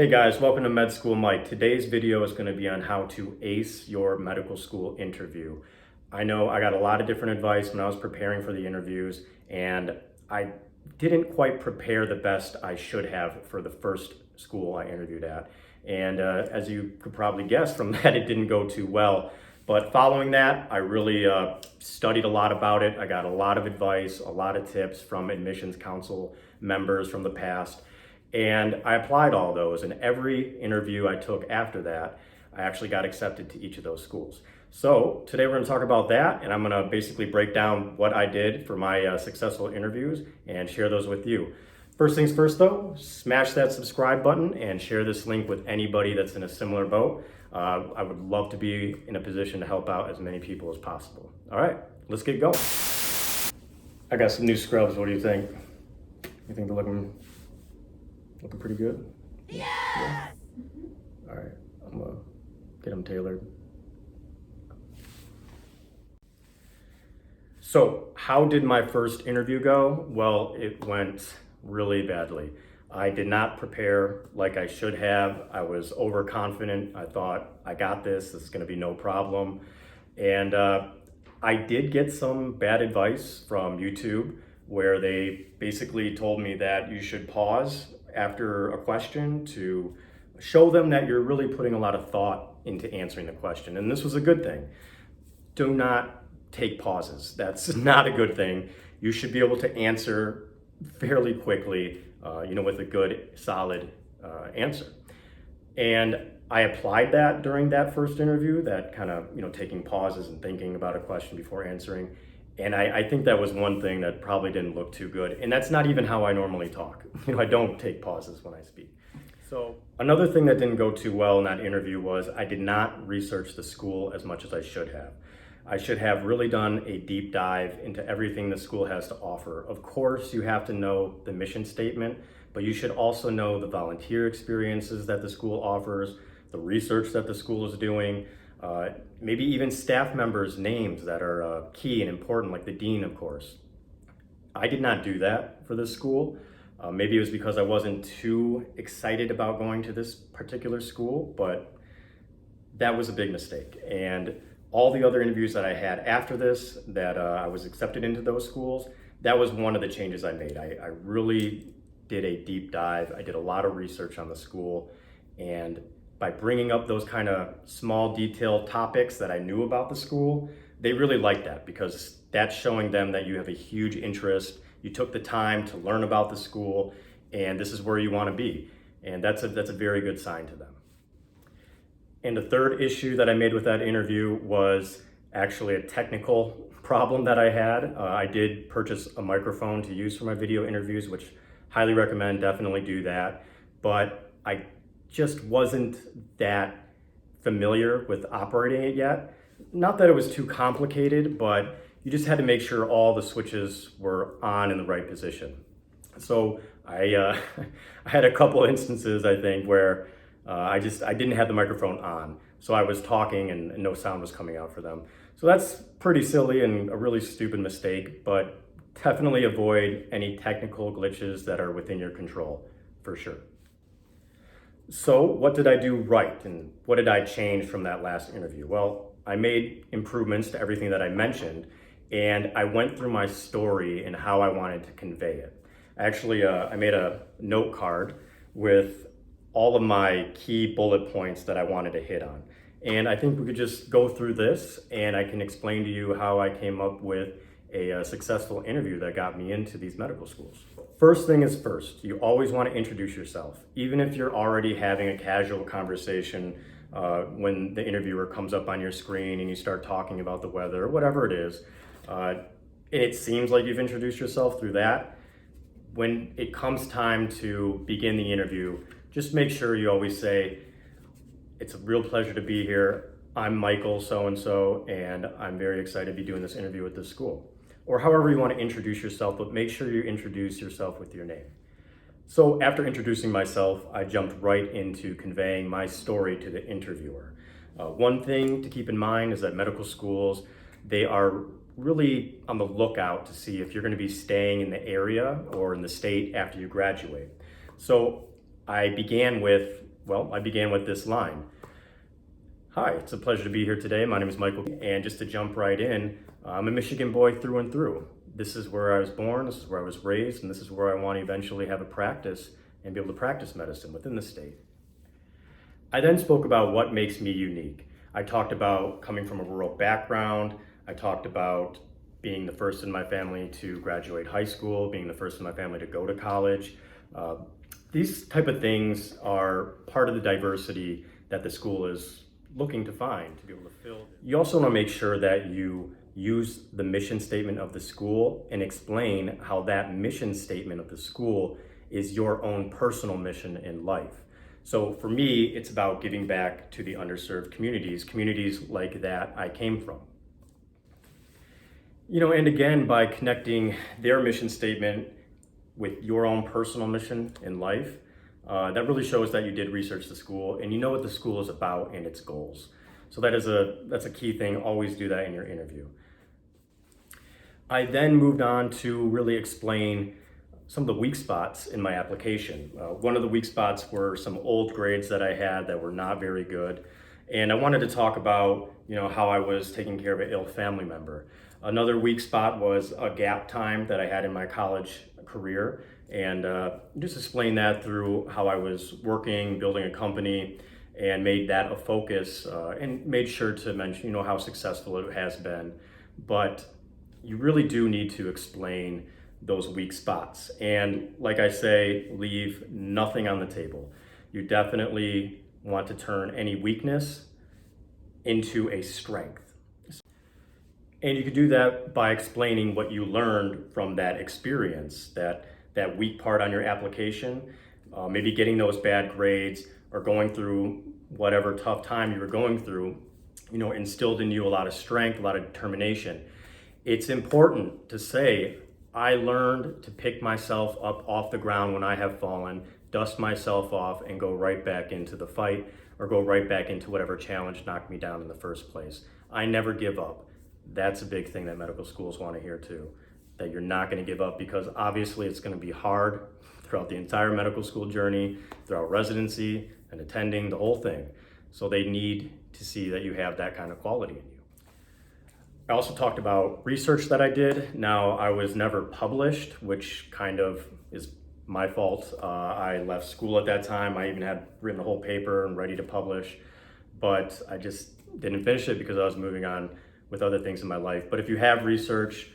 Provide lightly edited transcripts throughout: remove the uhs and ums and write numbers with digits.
Hey guys, welcome to Med School Mike. Today's video is going to be on how to ace your medical school interview. I know I got a lot of different advice when I was preparing for the interviews, and I didn't quite prepare the best I should have for the first school I interviewed at. And as you could probably guess from that, it didn't go too well. But following that, I really studied a lot about it. I got a lot of advice, a lot of tips from admissions council members from the past. And I applied all those, and every interview I took after that, I actually got accepted to each of those schools. So today we're going to talk about that, and I'm going to basically break down what I did for my successful interviews and share those with you. First things first though, smash that subscribe button and share this link with anybody that's in a similar boat. I would love to be in a position to help out as many people as possible. All right, let's get going. I got some new scrubs. What do you think? You think they're looking pretty good? Yes! Yeah. All right, I'm gonna get them tailored. So how did my first interview go? Well, it went really badly. I did not prepare like I should have. I was overconfident. I thought, I got this is gonna be no problem. And I did get some bad advice from YouTube where they basically told me that you should pause after a question to show them that you're really putting a lot of thought into answering the question. And this was a good thing. Do not take pauses. That's not a good thing. You should be able to answer fairly quickly, with a good, solid answer. And I applied that during that first interview, that kind of, taking pauses and thinking about a question before answering. And I think that was one thing that probably didn't look too good. And that's not even how I normally talk. I don't take pauses when I speak. So another thing that didn't go too well in that interview was I did not research the school as much as I should have. I should have really done a deep dive into everything the school has to offer. Of course, you have to know the mission statement, but you should also know the volunteer experiences that the school offers, the research that the school is doing, maybe even staff members' names that are key and important, like the dean, of course. I did not do that for this school. Maybe it was because I wasn't too excited about going to this particular school, but that was a big mistake. And all the other interviews that I had after this, that I was accepted into those schools, that was one of the changes I made. I really did a deep dive. I did a lot of research on the school, and by bringing up those kind of small detailed topics that I knew about the school, they really liked that because that's showing them that you have a huge interest. You took the time to learn about the school, and this is where you want to be. And that's a very good sign to them. And the third issue that I made with that interview was actually a technical problem that I had. I did purchase a microphone to use for my video interviews, which highly recommend, definitely do that. But I just wasn't that familiar with operating it yet. Not that it was too complicated, but you just had to make sure all the switches were on in the right position. So I had a couple instances, I think, where I didn't have the microphone on. So I was talking and no sound was coming out for them. So that's pretty silly and a really stupid mistake, but definitely avoid any technical glitches that are within your control, for sure. So what did I do right, and what did I change from that last interview? Well, I made improvements to everything that I mentioned, and I went through my story and how I wanted to convey it. Actually, I made a note card with all of my key bullet points that I wanted to hit on. And I think we could just go through this, and I can explain to you how I came up with a successful interview that got me into these medical schools. First thing is first, you always want to introduce yourself. Even if you're already having a casual conversation when the interviewer comes up on your screen and you start talking about the weather or whatever it is, it seems like you've introduced yourself through that. When it comes time to begin the interview, just make sure you always say, it's a real pleasure to be here. I'm Michael so-and-so, and I'm very excited to be doing this interview at this school. Or however you want to introduce yourself, but make sure you introduce yourself with your name. So after introducing myself, I jumped right into conveying my story to the interviewer. One thing to keep in mind is that medical schools, they are really on the lookout to see if you're going to be staying in the area or in the state after you graduate. So I began with Well, I began with this line. Hi, it's a pleasure to be here today. My name is Michael, and just to jump right in, I'm a Michigan boy through and through. This is where I was born, this is where I was raised, and this is where I want to eventually have a practice and be able to practice medicine within the state. I then spoke about what makes me unique. I talked about coming from a rural background. I talked about being the first in my family to graduate high school, being the first in my family to go to college. These type of things are part of the diversity that the school is looking to find to be able to fill. You also want to make sure that you use the mission statement of the school and explain how that mission statement of the school is your own personal mission in life. So for me, it's about giving back to the underserved communities like that I came from. And again, by connecting their mission statement with your own personal mission in life, that really shows that you did research the school and you know what the school is about and its goals. So that's a key thing. Always do that in your interview. I then moved on to really explain some of the weak spots in my application. One of the weak spots were some old grades that I had that were not very good. And I wanted to talk about, how I was taking care of an ill family member. Another weak spot was a gap time that I had in my college career. And just explain that through how I was working, building a company, and made that a focus and made sure to mention, how successful it has been. But you really do need to explain those weak spots. And like I say, leave nothing on the table. You definitely want to turn any weakness into a strength. And you can do that by explaining what you learned from that experience, that weak part on your application, maybe getting those bad grades or going through whatever tough time you were going through, instilled in you a lot of strength, a lot of determination. It's important to say, I learned to pick myself up off the ground when I have fallen, dust myself off, and go right back into the fight or go right back into whatever challenge knocked me down in the first place. I never give up. That's a big thing that medical schools want to hear too, that you're not going to give up, because obviously it's going to be hard throughout the entire medical school journey, throughout residency and attending, the whole thing. So they need to see that you have that kind of quality in you. I also talked about research that I did. Now, I was never published, which kind of is my fault. I left school at that time. I even had written a whole paper and ready to publish, but I just didn't finish it because I was moving on with other things in my life. But if you have research,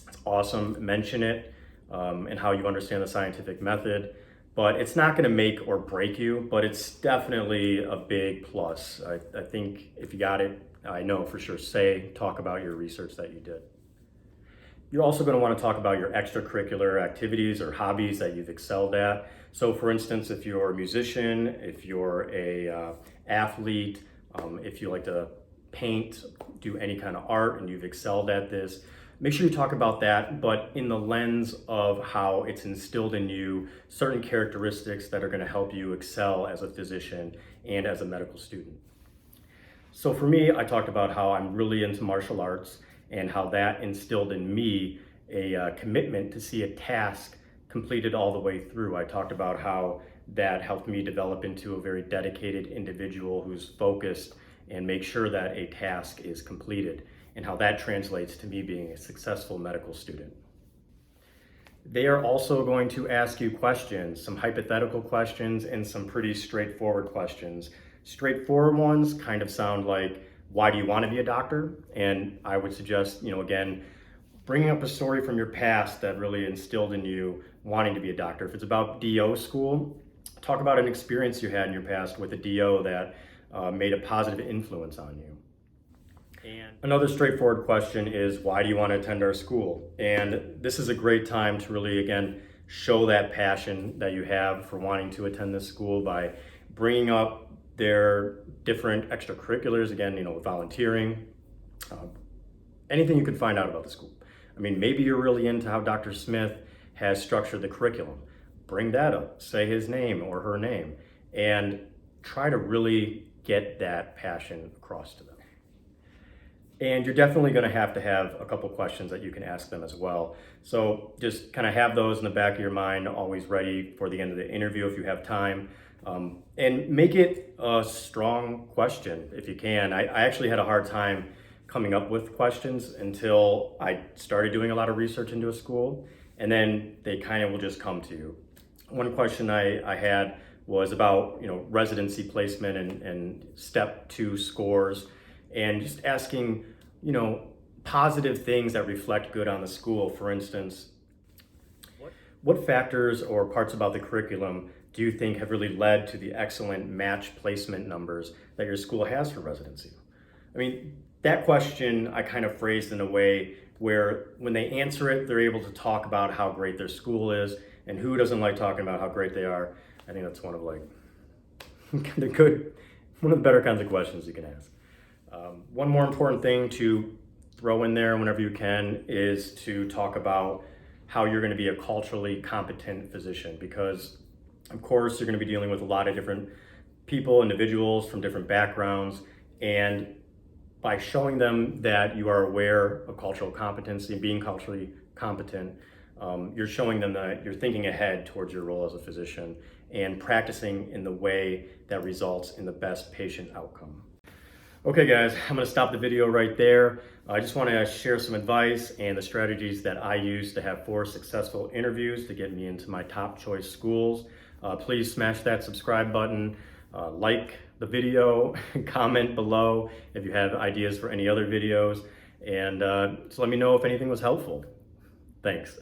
it's awesome. Mention it and how you understand the scientific method. But it's not going to make or break you, but it's definitely a big plus. I think if you got it, I know for sure, talk about your research that you did. You're also going to want to talk about your extracurricular activities or hobbies that you've excelled at. So for instance, if you're a musician, if you're a athlete, if you like to paint, do any kind of art and you've excelled at this, make sure you talk about that, but in the lens of how it's instilled in you certain characteristics that are going to help you excel as a physician and as a medical student. So for me, I talked about how I'm really into martial arts and how that instilled in me a commitment to see a task completed all the way through. I talked about how that helped me develop into a very dedicated individual who's focused and make sure that a task is completed, and how that translates to me being a successful medical student. They are also going to ask you questions, some hypothetical questions and some pretty straightforward questions. Straightforward ones kind of sound like, why do you want to be a doctor? And I would suggest, again, bringing up a story from your past that really instilled in you wanting to be a doctor. If it's about DO school, talk about an experience you had in your past with a DO that made a positive influence on you. And another straightforward question is, why do you want to attend our school? And this is a great time to really, again, show that passion that you have for wanting to attend this school by bringing up their different extracurriculars, again, volunteering, anything you could find out about the school. I mean, maybe you're really into how Dr. Smith has structured the curriculum. Bring that up, say his name or her name, and try to really get that passion across to them. And you're definitely going to have a couple questions that you can ask them as well. So just kind of have those in the back of your mind, always ready for the end of the interview if you have time. And make it a strong question if you can. I actually had a hard time coming up with questions until I started doing a lot of research into a school, and then they kind of will just come to you. One question I had was about residency placement and step 2 scores, and just asking positive things that reflect good on the school. For instance, what factors or parts about the curriculum do you think have really led to the excellent match placement numbers that your school has for residency? I mean, that question I kind of phrased in a way where when they answer it, they're able to talk about how great their school is, and who doesn't like talking about how great they are? I think that's one of the better kinds of questions you can ask. One more important thing to throw in there whenever you can is to talk about how you're going to be a culturally competent physician, because of course you're going to be dealing with a lot of different people, individuals from different backgrounds, and by showing them that you are aware of cultural competency and being culturally competent, you're showing them that you're thinking ahead towards your role as a physician and practicing in the way that results in the best patient outcome. Okay guys, I'm gonna stop the video right there. I just want to share some advice and the strategies that I use to have 4 successful interviews to get me into my top choice schools. Please smash that subscribe button, like the video, comment below if you have ideas for any other videos, and just let me know if anything was helpful. Thanks.